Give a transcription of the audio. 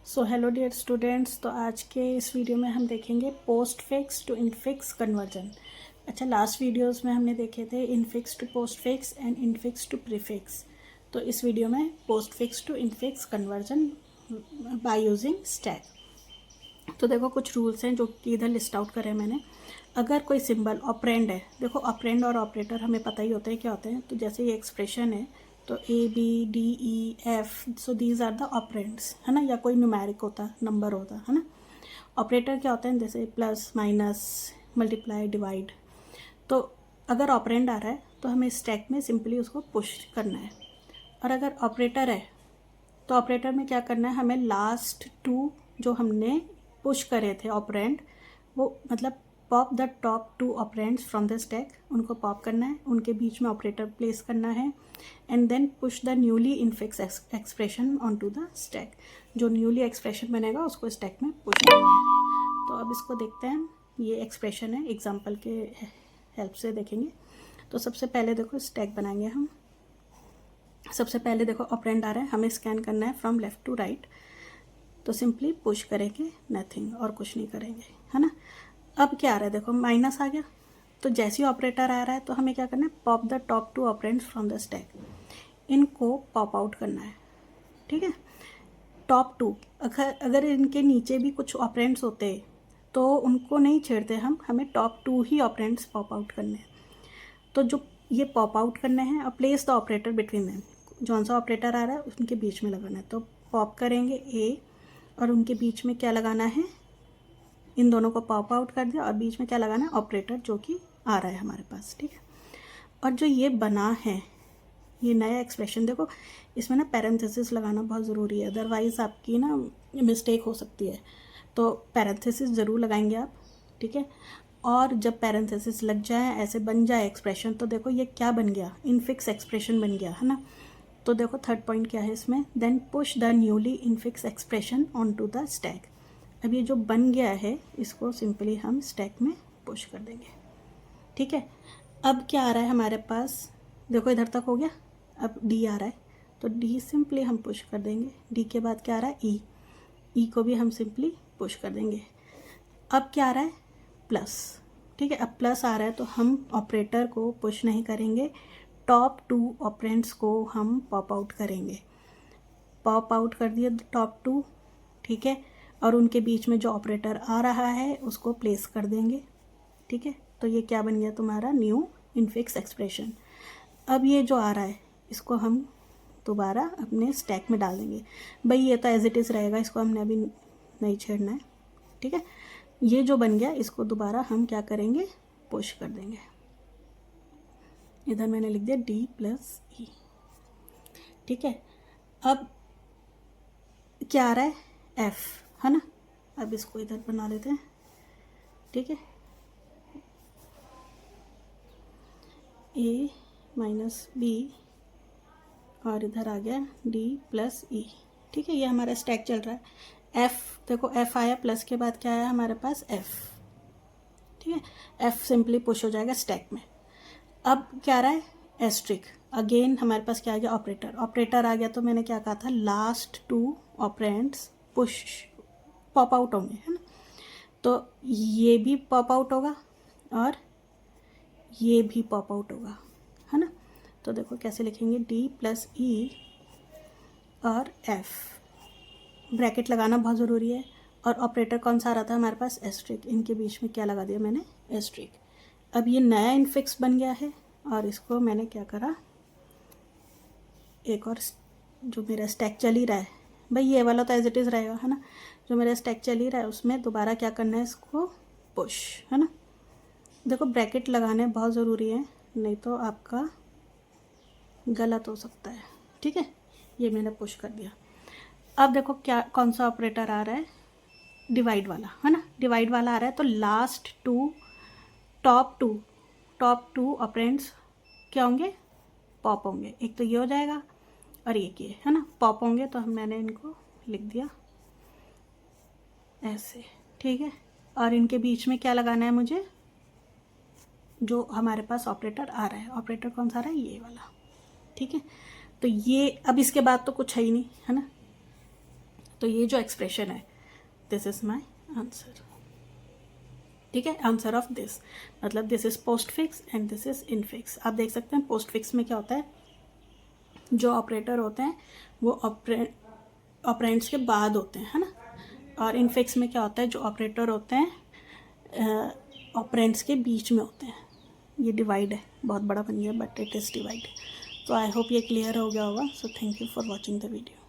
So hello dear students. तो आज के इस वीडियो में हम देखेंगे postfix to infix conversion. अच्छा, लास्ट वीडियोस में हमने देखे थे infix to postfix and infix to prefix. तो इस वीडियो में postfix to infix conversion by using stack. तो देखो कुछ रूल्स हैं जो कि इधर लिस्ट आउट करे मैंने। अगर कोई सिंबल ऑपरेंड है, देखो ऑपरेंड और ऑपरेटर हमें पता ही होता है क्या होते हैं। तो जैसे ये एक्सप्रेशन है तो A B D E F, so these are the operands, है ना, या कोई न्यूमेरिक होता, नंबर होता है ना। ऑपरेटर क्या होते हैं, जैसे प्लस माइनस मल्टीप्लाई डिवाइड। तो अगर ऑपरेंड आ रहा है तो हमें स्टैक में सिंपली उसको पुश करना है। और अगर ऑपरेटर है तो ऑपरेटर में क्या करना है, हमें लास्ट टू जो हमने पुश करे थे ऑपरेंड, वो मतलब pop the top two operands from the stack, उनको पॉप करना है, उनके बीच में ऑपरेटर प्लेस करना है and then push the newly infix expression on to the stack. जो न्यूली एक्सप्रेशन बनेगा उसको स्टैक में पुश करना है। तो अब इसको देखते हैं, ये एक्सप्रेशन है, एग्जाम्पल के हेल्प से देखेंगे। तो सबसे पहले देखो स्टैक बनाएंगे हम। सबसे पहले देखो ऑपरेंड आ रहा है, हमें स्कैन करना है फ्रॉम लेफ्ट टू राइट। तो सिंपली पुश करेंगे, नथिंग, और कुछ नहीं करेंगे, है ना। अब क्या आ रहा है, देखो माइनस आ गया। तो जैसे ही ऑपरेटर आ रहा है तो हमें क्या करना है, pop the top two operands from the stack, इनको पॉप आउट करना है। ठीक है, टॉप टू, अगर इनके नीचे भी कुछ ऑपरेंड्स होते तो उनको नहीं छेड़ते हम, हमें टॉप टू ही ऑपरेंड्स पॉप आउट करने हैं। तो जो ये पॉप आउट करने हैं, अब place the operator between them, जौन सा ऑपरेटर आ रहा है उनके बीच में लगाना है। तो पॉप करेंगे ए और उनके बीच में क्या लगाना है, इन दोनों को पॉप आउट कर दिया और बीच में क्या लगाना है, ऑपरेटर जो कि आ रहा है हमारे पास। ठीक है, और जो ये बना है, ये नया एक्सप्रेशन, देखो इसमें ना पैरेंथेसिस लगाना बहुत ज़रूरी है, अदरवाइज़ आपकी ना मिस्टेक हो सकती है। तो पैरेंथेसिस ज़रूर लगाएंगे आप। ठीक है, और जब पैरेंथेसिस लग जाए, ऐसे बन जाए एक्सप्रेशन, तो देखो ये क्या बन गया, इनफिक्स एक्सप्रेशन बन गया, है ना। तो देखो थर्ड पॉइंट क्या है इसमें, then push the newly infix expression on to the stack. अब ये जो बन गया है इसको सिंपली हम स्टैक में पुश कर देंगे। ठीक है, अब क्या आ रहा है हमारे पास, देखो इधर तक हो गया। अब डी आ रहा है तो डी सिंपली हम पुश कर देंगे। डी के बाद क्या आ रहा है, ई, ई को भी हम सिंपली पुश कर देंगे। अब क्या आ रहा है, प्लस। ठीक है, अब प्लस आ रहा है तो हम ऑपरेटर को पुश नहीं करेंगे, टॉप टू ऑपरेंड्स को हम पॉप आउट करेंगे। पॉप आउट कर दिए टॉप टू, ठीक है, और उनके बीच में जो ऑपरेटर आ रहा है उसको प्लेस कर देंगे। ठीक है, तो ये क्या बन गया तुम्हारा, न्यू इनफिक्स एक्सप्रेशन। अब ये जो आ रहा है इसको हम दोबारा अपने स्टैक में डाल देंगे। भाई ये तो एज इट इज़ रहेगा, इसको हमने अभी नहीं छेड़ना है। ठीक है, ये जो बन गया इसको दोबारा हम क्या करेंगे, पुश कर देंगे। इधर मैंने लिख दिया डी प्लस ई। ठीक है, अब क्या आ रहा है, एफ, है ना। अब इसको इधर बना लेते हैं। ठीक है, ए माइनस बी और इधर आ गया डी प्लस ई। ठीक है, ये हमारा स्टैक चल रहा है। एफ, देखो एफ आया, प्लस के बाद क्या आया हमारे पास, एफ। ठीक है, एफ सिंपली पुश हो जाएगा स्टैक में। अब क्या आ रहा है, एस्ट्रिक, अगेन हमारे पास क्या आ गया, ऑपरेटर। ऑपरेटर आ गया तो मैंने क्या कहा था, last two operands push pop out होंगे, है ना। तो ये भी पॉप आउट होगा और ये भी पॉप आउट होगा, है ना। तो देखो कैसे लिखेंगे, डी प्लस ई और एफ, ब्रैकेट लगाना बहुत ज़रूरी है। और ऑपरेटर कौन सा आ रहा था हमारे पास, एस्ट्रिक, इनके बीच में क्या लगा दिया मैंने, एस्ट्रिक। अब ये नया इनफिक्स बन गया है और इसको मैंने क्या करा, एक और जो मेरा स्टैक चल ही रहा है, भाई ये वाला तो एज इट इज़ रहेगा, है ना। जो मेरा स्टैक चल ही रहा है उसमें दोबारा क्या करना है, इसको पुश, है ना। देखो ब्रैकेट लगाने बहुत ज़रूरी है, नहीं तो आपका गलत हो सकता है। ठीक है, ये मैंने पुश कर दिया। अब देखो क्या, कौन सा ऑपरेटर आ रहा है, डिवाइड वाला, है ना। डिवाइड वाला आ रहा है तो last two, top two operands क्या होंगे, पॉप होंगे। एक तो ये हो जाएगा और एक ये, है ना, पॉप होंगे। तो मैंने इनको लिख दिया ऐसे। ठीक है, और इनके बीच में क्या लगाना है मुझे, जो हमारे पास ऑपरेटर आ रहा है, ऑपरेटर कौन सा आ रहा है, ये वाला। ठीक है, तो ये अब इसके बाद तो कुछ है ही नहीं, है ना। तो ये जो एक्सप्रेशन है, दिस इज़ माई आंसर। ठीक है, आंसर ऑफ दिस मतलब this is post fix and this is infix. आप देख सकते हैं पोस्ट फिक्स में क्या होता है, जो ऑपरेटर होते हैं वो ऑपरेंड्स के बाद होते हैं, है ना। और इनफिक्स में क्या होता है, जो ऑपरेटर होते हैं ऑपरेंड्स के बीच में होते हैं। ये डिवाइड है, बहुत बड़ा बन गया बट इट इज़ डिवाइड। तो आई होप ये क्लियर हो गया होगा। So thank you for watching the video.